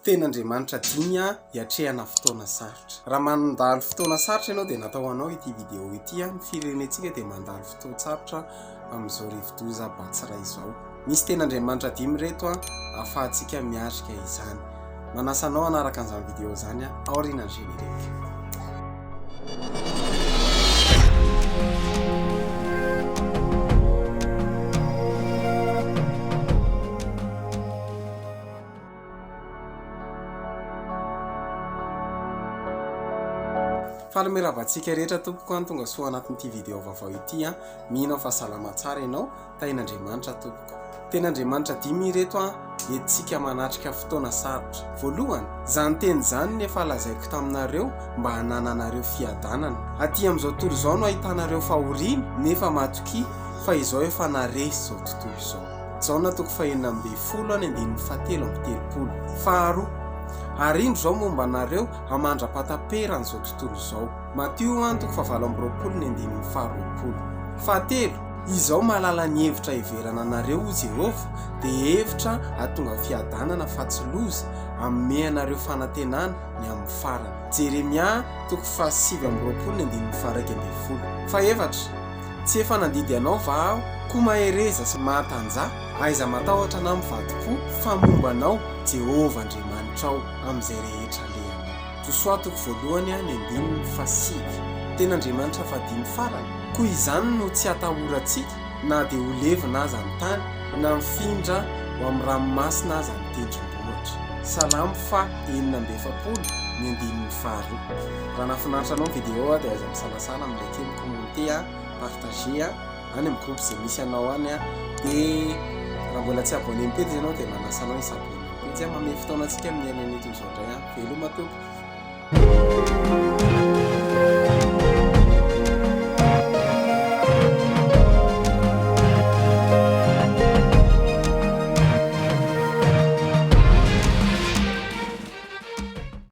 Ten'Andriamanitra dimy hiatrehana fotoana sarotra. Raha mandalo fotoana sarotra ianao dia natao anao ity vidéo ity ny firenentsika dia mandalo fotoana sarotra amin'izao rivo-doza Batsiray izao. Misy ten'Andriamanitra dimy reto ahafahantsika miatrika izany. Manasa anao hanaraka an'izany vidéo izany aorian'ny générique. Fahameravatsika rehetra tompoko tonga soa anatin'ity vidéo vaovao ity mino fa salama tsara ianao tain'Andriamanitra tompoko. Ten'Andriamanitra dimy reto entsika manatrika fotoana sarotra. Voalohany, zany teny zany nefa lazaiko taminareo mba hanananareo fiadanana. Aty amin'izao tontolo izao no ahitanareo fahoriana nefa matoki fa izao efa naresy zao tontolo izao. Jaona toko fahenina amby 10:17. Faharoa, arindro zao momba anareo amandra-pataperan'izao tontolo izao. Matio 7:20. Fahatelo, izao malala ny hevitra hiverana anareo o Jehovah dia hevitra ahatonga fiadanana fa tsy loza amme anareo fanantenana ny amin'ny farany. Jeremia 7:21. Faefatra, tsy efa nandidy anao va aho koa mahereza sy mahatanjah aiza matahotra na mivadi-po fa momba anao Jehovah Andriamanitra ao amin'izay rehetra lehanao. Tosoatoko voalohany ny 9:7. Ten'Andriamanitra fadiny farany, koa izany no tsy atahorantsika na dia ho levina aza ny tany na mifindra ho amin'ny ranomasina aza ny tendrombohitra. Salamo 4:7. Raha nafinaritra anao vidéo dia aza misalasala amin'ilay kely commenter partager any amin'ny groupe izay misy anao any dia raha mbola tsy abonné ny page ianao dia manasa anao isabonné ny page. Manome fotoana antsika amin'ny alain'ito izao indray. Veloma tompoko.